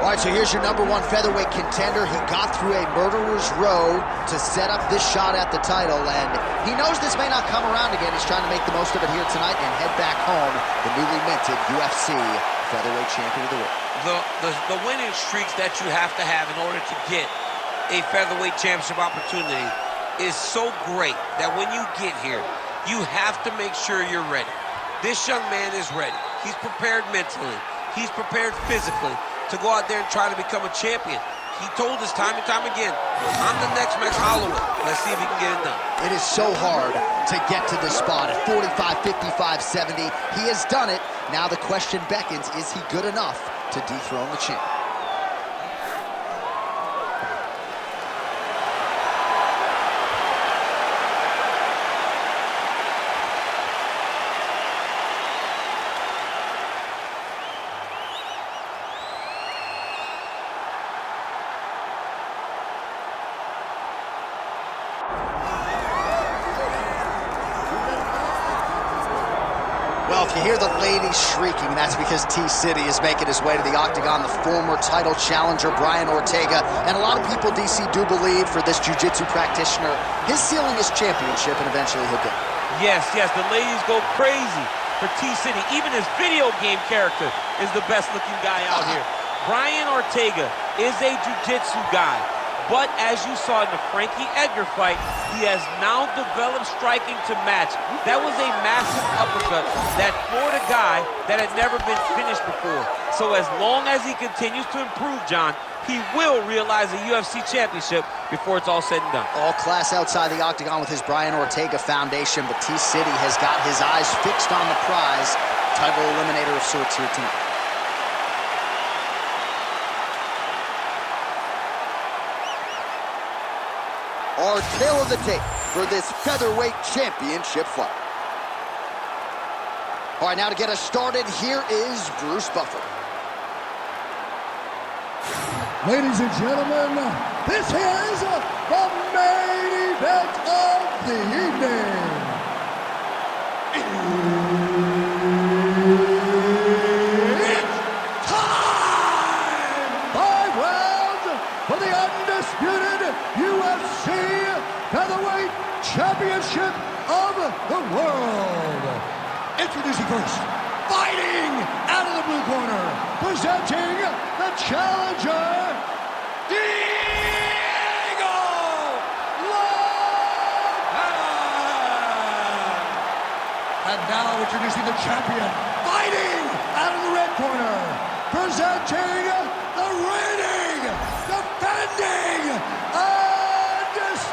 All right, so here's your #1 featherweight contender. He got through a murderer's row to set up this shot at the title, and he knows this may not come around again. He's trying to make the most of it here tonight and head back home, the newly minted UFC featherweight champion of the world. The winning streaks that you have to have in order to get a featherweight championship opportunity is so great that when you get here, you have to make sure you're ready. This young man is ready. He's prepared mentally. He's prepared physically to go out there and try to become a champion. He told us time and time again, I'm the next Max Holloway. Let's see if he can get it done. It is so hard to get to this spot at 45, 55, 70. He has done it. Now the question beckons, is he good enough to dethrone the champ? Well, if you hear the ladies shrieking, that's because T-City is making his way to the octagon, the former title challenger, Brian Ortega. And a lot of people, DC, do believe for this jiu-jitsu practitioner, his ceiling is championship, and eventually he'll get it. Yes, the ladies go crazy for T-City. Even his video game character is the best-looking guy out here. Brian Ortega is a jiu-jitsu guy. But as you saw in the Frankie Edgar fight, he has now developed striking to match. That was a massive uppercut that floored a guy that had never been finished before. So as long as he continues to improve, John, he will realize a UFC championship before it's all said and done. All class outside the octagon with his Brian Ortega foundation, but T-City has got his eyes fixed on the prize. Title eliminator of sorts here tonight. Our tale of the tape for this featherweight championship fight. All right, now to get us started, here is Bruce Buffer. Ladies and gentlemen, this is the main event of the evening. It's time! 5 rounds for the undisputed UFC Featherweight Championship of the world. Introducing first, fighting out of the blue corner, presenting the challenger, Diego Lopes. And now introducing the champion, fighting out of the red corner, presenting the reigning, defending, undisputed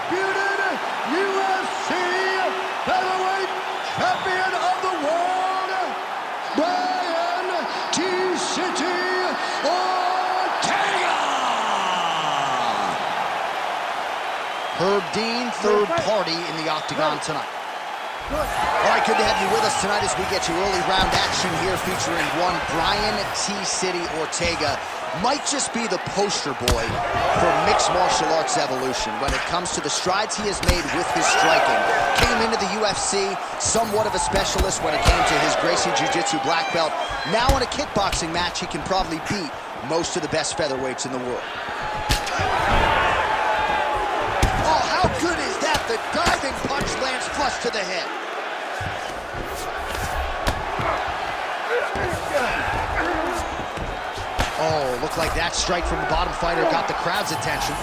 UFC Featherweight Champion of the world, Brian T-City Ortega! Herb Dean, third party in the octagon tonight. All right, good to have you with us tonight as we get you early round action here featuring one Brian T-City Ortega. Might just be the poster boy for mixed martial arts evolution when it comes to the strides he has made with his striking. Came into the UFC, somewhat of a specialist when it came to his Gracie Jiu-Jitsu black belt. Now in a kickboxing match, he can probably beat most of the best featherweights in the world. Oh, how good is that? The diving punch lands flush to the head. Oh, looked like that strike from the bottom fighter got the crowd's attention.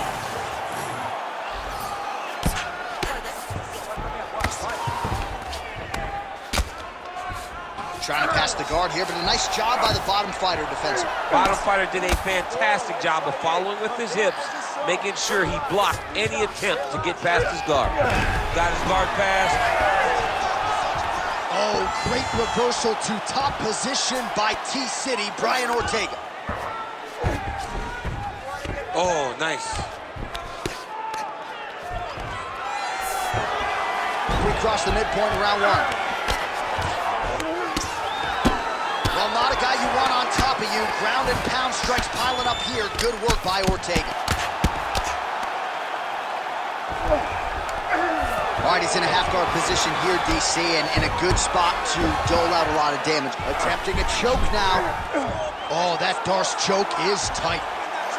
Trying to pass the guard here, but a nice job by the bottom fighter defensively. Bottom fighter did a fantastic job of following with his hips, making sure he blocked any attempt to get past his guard. Got his guard passed. Oh, great reversal to top position by T-City, Brian Ortega. Oh, nice. We cross the midpoint in round 1. Well, not a guy you want on top of you. Ground and pound strikes piling up here. Good work by Ortega. All right, he's in a half-guard position here, DC, and in a good spot to dole out a lot of damage. Attempting a choke now. Oh, that Darce choke is tight.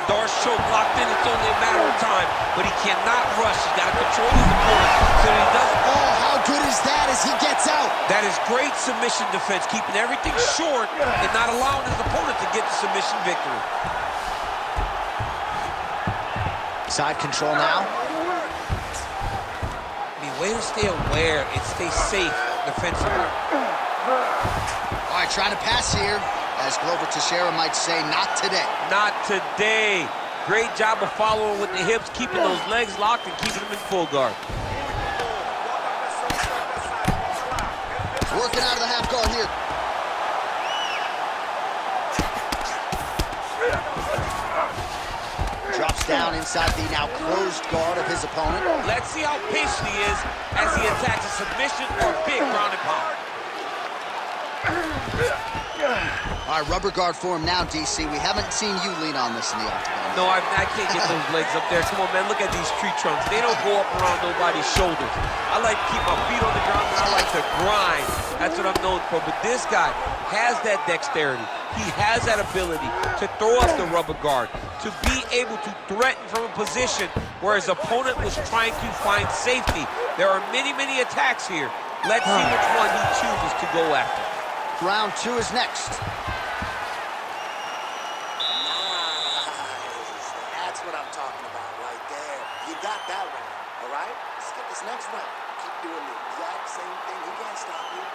Darce choke locked in, it's only a matter of time, but he cannot rush. He's got to control his opponent so that he doesn't. Oh, how good is that as he gets out? That is great submission defense, keeping everything short and not allowing his opponent to get the submission victory. Side control now. I mean, way to stay aware and stay safe defensively. All right, trying to pass here. As Glover Teixeira might say, not today. Not today. Great job of following with the hips, keeping those legs locked and keeping them in full guard. Working out of the half guard here. Drops down inside the now closed guard of his opponent. Let's see how patient he is as he attacks a submission or a big ground and pound. All right, rubber guard for him now, DC. We haven't seen you lean on this in the octagon. No, I can't get those legs up there. Come on, man, look at these tree trunks. They don't go up around nobody's shoulders. I like to keep my feet on the ground, and I like to grind. That's what I'm known for. But this guy has that dexterity. He has that ability to throw up the rubber guard, to be able to threaten from a position where his opponent was trying to find safety. There are many, many attacks here. Let's see which one he chooses to go after. Round 2 is next. That's what I'm talking about right there. You got that one, all right? Let's get this next round. Keep doing the exact same thing. He can't stop you.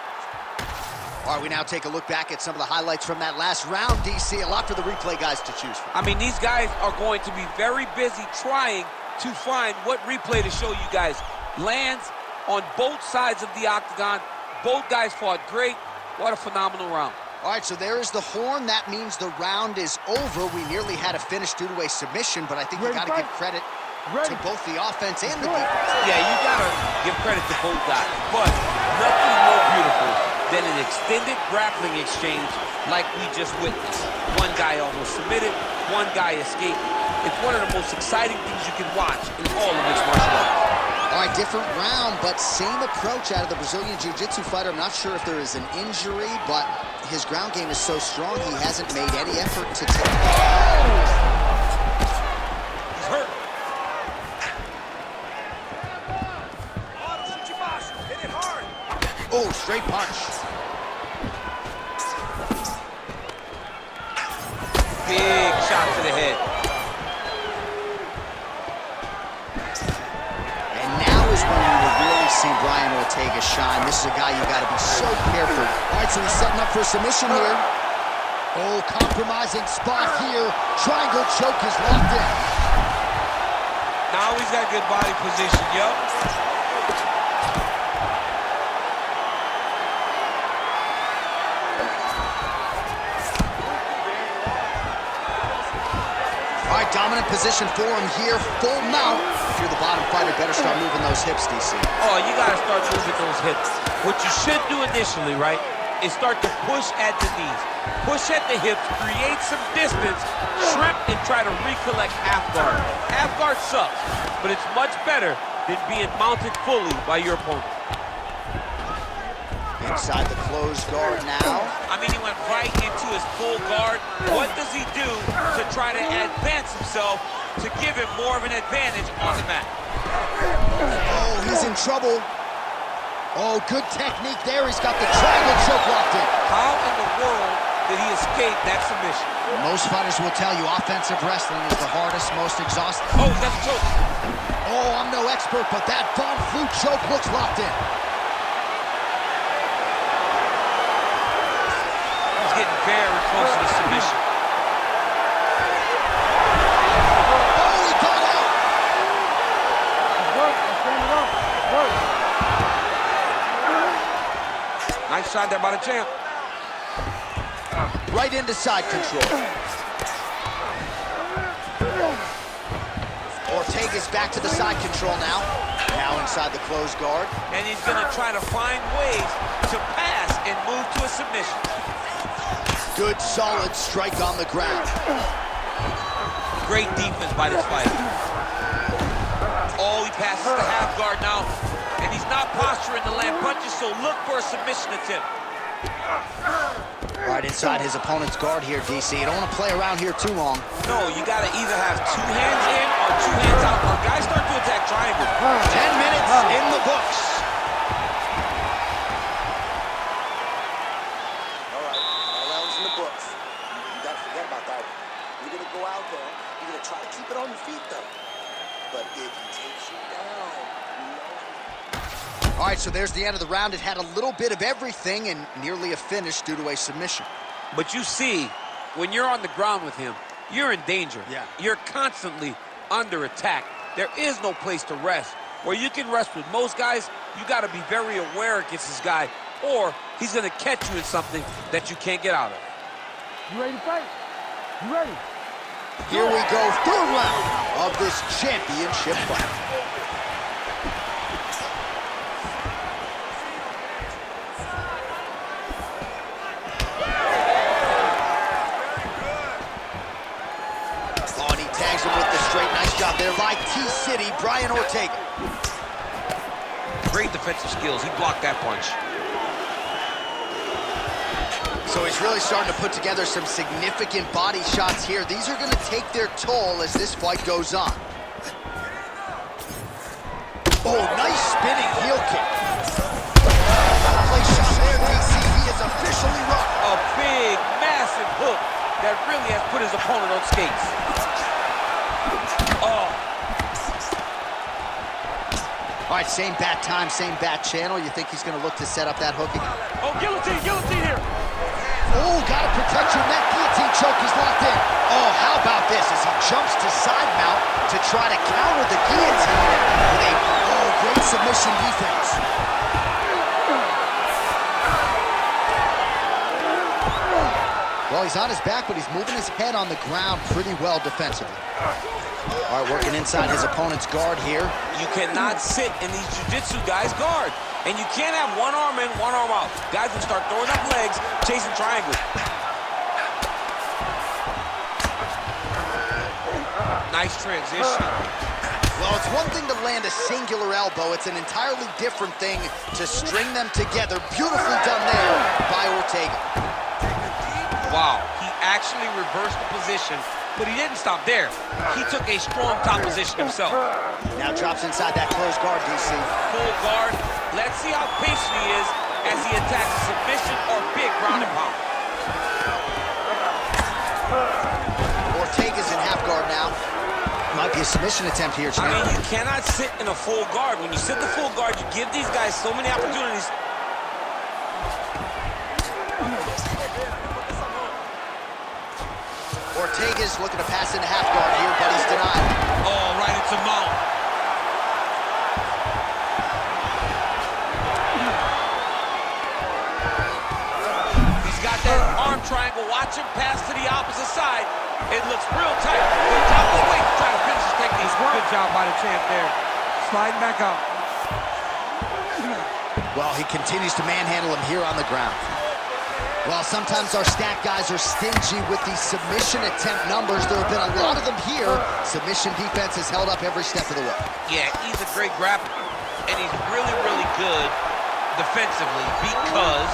All right, we now take a look back at some of the highlights from that last round, DC. A lot for the replay guys to choose from. I mean, these guys are going to be very busy trying to find what replay to show you guys. Lands on both sides of the octagon. Both guys fought great. What a phenomenal round. All right, so there is the horn. That means the round is over. We nearly had a finish due to a submission, but I think you got to give credit to both the offense and the defense. Yeah, you got to give credit to both guys. But nothing more beautiful than an extended grappling exchange like we just witnessed. One guy almost submitted, one guy escaped. It's one of the most exciting things you can watch in all of mixed martial arts. All right, different round, but same approach out of the Brazilian Jiu-Jitsu fighter. I'm not sure if there is an injury, but his ground game is so strong, he hasn't made any effort to take it. He's hurt. Hit it hard. Oh, straight punch. Big shot to the head. Is when we will really see Brian Ortega shine. This is a guy you got to be so careful. All right, so he's setting up for a submission here. Oh, compromising spot here. Triangle choke is locked in. Now he's got good body position, yo. All right, dominant position for him here. Full mount. If you're the bottom fighter, better start moving those hips, DC. Oh, you got to start moving those hips. What you should do initially, right, is start to push at the knees. Push at the hips, create some distance, shrimp, and try to recollect half guard. Half guard sucks, but it's much better than being mounted fully by your opponent. Inside the closed guard now. I mean, he went right into his full guard. What does he do to try to advance himself to give him more of an advantage on the mat? Oh, he's in trouble. Oh, good technique there. He's got the triangle choke locked in. How in the world did he escape that submission? Most fighters will tell you offensive wrestling is the hardest, most exhausting. Oh, he's got the choke. Oh, I'm no expert, but that Von Flue choke looks locked in. He's getting very close to the submission. Oh, he got out. Nice shot there by the champ. Right into side control. Ortega's back to the side control now. Now inside the closed guard. And he's going to try to find ways to pass and move to a submission. Good, solid strike on the ground. Great defense by this fighter. Oh, he passes the half guard now. And he's not posturing to land punches, so look for a submission attempt. Right inside his opponent's guard here, DC. You don't want to play around here too long. No, you got to either have 2 hands in or 2 hands out. When guys start to attack triangle. 10 minutes in the books. All right, all rounds in the books. You got to forget about that. You're going to go out there. You're going to try to keep it on your feet, though. But if he takes you down, All right, so there's the end of the round. It had a little bit of everything and nearly a finish due to a submission. But you see, when you're on the ground with him, you're in danger. Yeah. You're constantly under attack. There is no place to rest. Where you can rest with most guys, you got to be very aware against this guy, or he's going to catch you in something that you can't get out of. You ready to fight? You ready? Here we go, third round of this championship fight. Oh, and he tags him with the straight. Nice job there by T-City, Brian Ortega. Great defensive skills. He blocked that punch. So he's really starting to put together some significant body shots here. These are going to take their toll as this fight goes on. Oh, nice spinning heel kick. Place shot there, DC. He is officially rocked. A big, massive hook that really has put his opponent on skates. Oh. All right, same bat time, same bat channel. You think he's going to look to set up that hook again? Oh, guillotine here. Oh, got to protect your neck. Guillotine choke is locked in. Oh, how about this as he jumps to side mount to try to counter the guillotine with a great submission defense. Well, he's on his back, but he's moving his head on the ground pretty well defensively. All right, working inside his opponent's guard here. You cannot sit in these jiu-jitsu guys' guard. And you can't have one arm in, one arm out. Guys will start throwing up legs, chasing triangles. Nice transition. Well, it's one thing to land a singular elbow. It's an entirely different thing to string them together. Beautifully done there by Ortega. Wow, he actually reversed the position, but he didn't stop there. He took a strong top position himself. Now drops inside that closed guard, DC. Full guard. Let's see how patient he is as he attacks a submission or big ground and pound. Ortega's in half guard now. Might be a submission attempt here, I champ. mean, you cannot sit in a full guard. When you sit the full guard, you give these guys so many opportunities. Ortega's looking to pass into half guard here, but he's denied. Oh, right into mount. He's got that arm triangle. Watch him pass to the opposite side. It looks real tight. Good job of the weight to try to finish his technique. Good job by the champ there. Sliding back out. Well, he continues to manhandle him here on the ground. Well, sometimes our stat guys are stingy with these submission attempt numbers. There have been a lot of them here. Submission defense has held up every step of the way. Yeah, he's a great grappler, and he's really, really good defensively because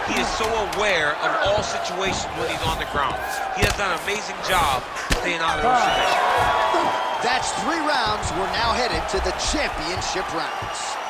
he is so aware of all situations when he's on the ground. He has done an amazing job staying out of those submissions. That's 3 rounds. We're now headed to the championship rounds.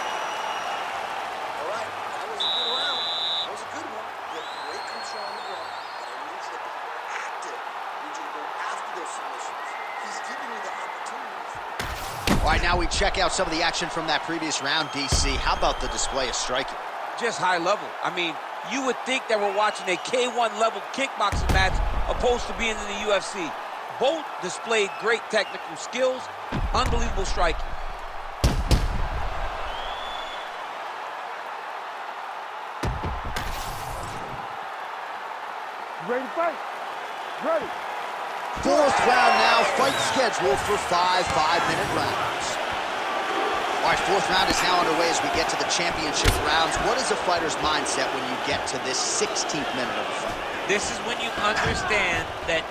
all right, that was a good round. That was a good one. You had great control on the ground, but I need you to be active. I need you to go after those submissions. He's giving you the opportunities. All right, now we check out some of the action from that previous round, DC. How about the display of striking? Just high level. I mean, you would think that we're watching a K1 level kickboxing match opposed to being in the UFC. Both displayed great technical skills, unbelievable striking. You ready to fight? Ready. 4th round now, fight scheduled for 5 5-minute rounds. All right, 4th round is now underway as we get to the championship rounds. What is a fighter's mindset when you get to this 16th minute of the fight? This is when you understand that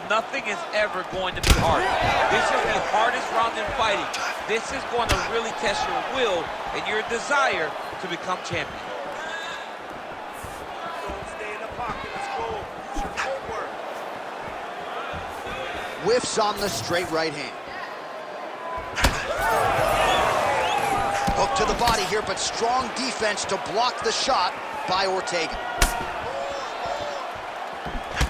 nothing is ever going to be hard. This is the hardest round in fighting. This is going to really test your will and your desire to become champion. Don't stay in the pocket. Let's go. whiffs on the straight right hand. Hook to the body here, but strong defense to block the shot by Ortega.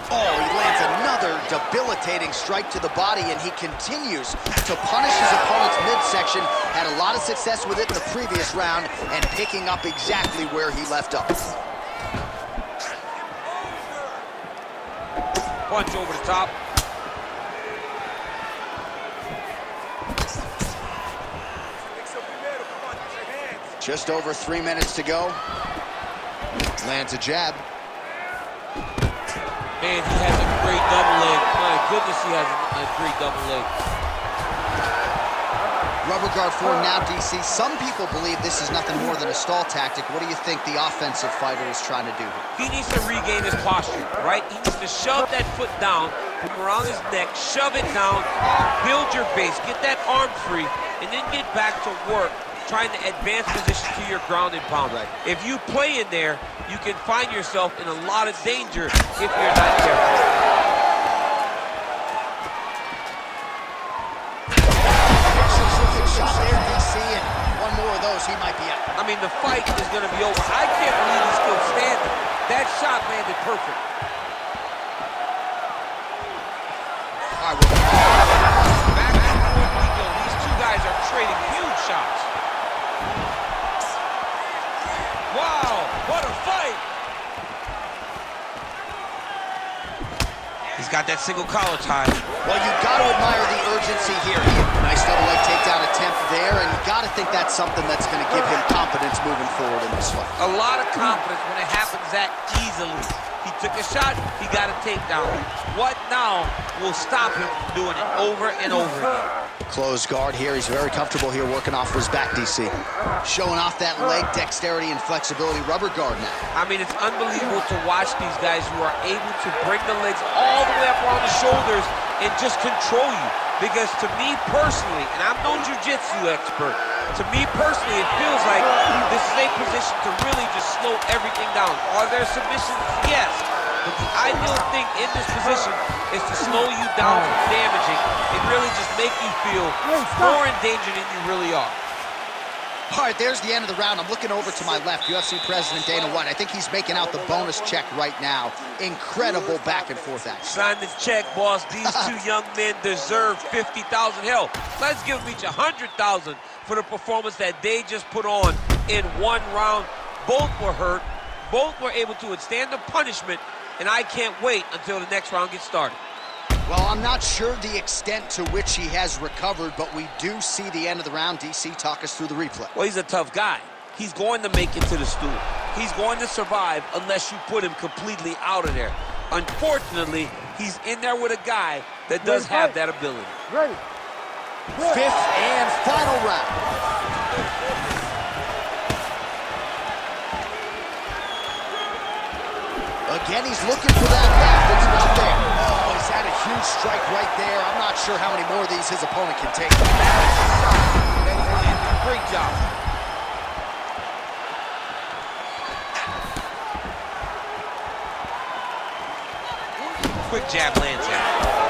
Oh, he lands another debilitating strike to the body, and he continues to punish his opponent's midsection. Had a lot of success with it in the previous round, and picking up exactly where he left off. Punch over the top. Just over 3 minutes to go. Lands a jab. Man, he has a great double leg. My goodness, he has a great double leg. Rubber guard for him now, DC. Some people believe this is nothing more than a stall tactic. What do you think the offensive fighter is trying to do here? He needs to regain his posture, right? He needs to shove that foot down from around his neck, shove it down, build your base, get that arm free, and then get back to work, trying to advance position to your ground and pound. Right. If you play in there, you can find yourself in a lot of danger if you're not careful. Shot there, DC, and one more of those, he might be out. I mean, the fight is going to be over. I can't believe he's still standing. That shot landed perfect. All right, Back and forth we go. These two guys are trading huge shots. Wow, what a fight! He's got that single collar tie. well, you got to admire the urgency here. Nice double leg takedown attempt there, and you got to think that's something that's going to give him confidence moving forward in this fight. A lot of confidence when it happens that easily. He took a shot, he got a takedown. What now will stop him from doing it over and over again? Closed guard here. He's very comfortable here working off of his back, DC. Showing off that leg dexterity and flexibility. Rubber guard now. I mean, it's unbelievable to watch these guys who are able to bring the legs all the way up around the shoulders and just control you. Because to me personally, and I'm no jiu-jitsu expert, to me personally, it feels like this is a position to really just slow everything down. Are there submissions? Yes. But the ideal thing in this position is to slow you down from damaging and really just make you feel more in danger than you really are. All right, there's the end of the round. I'm looking over to my left, UFC President Dana White. I think he's making out the bonus check right now. Incredible back and forth action. Sign the check, boss. These two young men deserve $50,000. Hell, let's give them each $100,000 for the performance that they just put on in one round. Both were hurt. Both were able to withstand the punishment, and I can't wait until the next round gets started. Well, I'm not sure the extent to which he has recovered, but we do see the end of the round. DC, talk us through the replay. Well, he's a tough guy. He's going to make it to the stool. He's going to survive unless you put him completely out of there. Unfortunately, he's in there with a guy that does have that ability. Ready. Fifth and final round. Again, he's looking for that left. It's not there. Oh, he's had a huge strike right there. I'm not sure how many more of these his opponent can take. Great job. Quick jab lands out.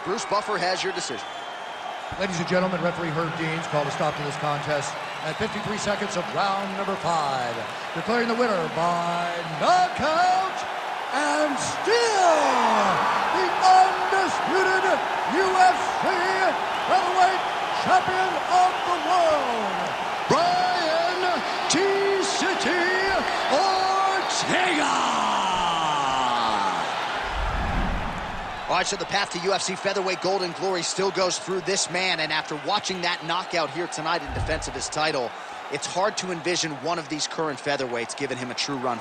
Bruce Buffer has your decision. Ladies and gentlemen, referee Herb Dean's called a stop to this contest at 53 seconds of round number 5. Declaring the winner by knockout and still the undisputed UFC featherweight champion of the world, Brian T-City Ortega. All right, so the path to UFC featherweight golden glory still goes through this man, and after watching that knockout here tonight in defense of his title, it's hard to envision one of these current featherweights giving him a true run.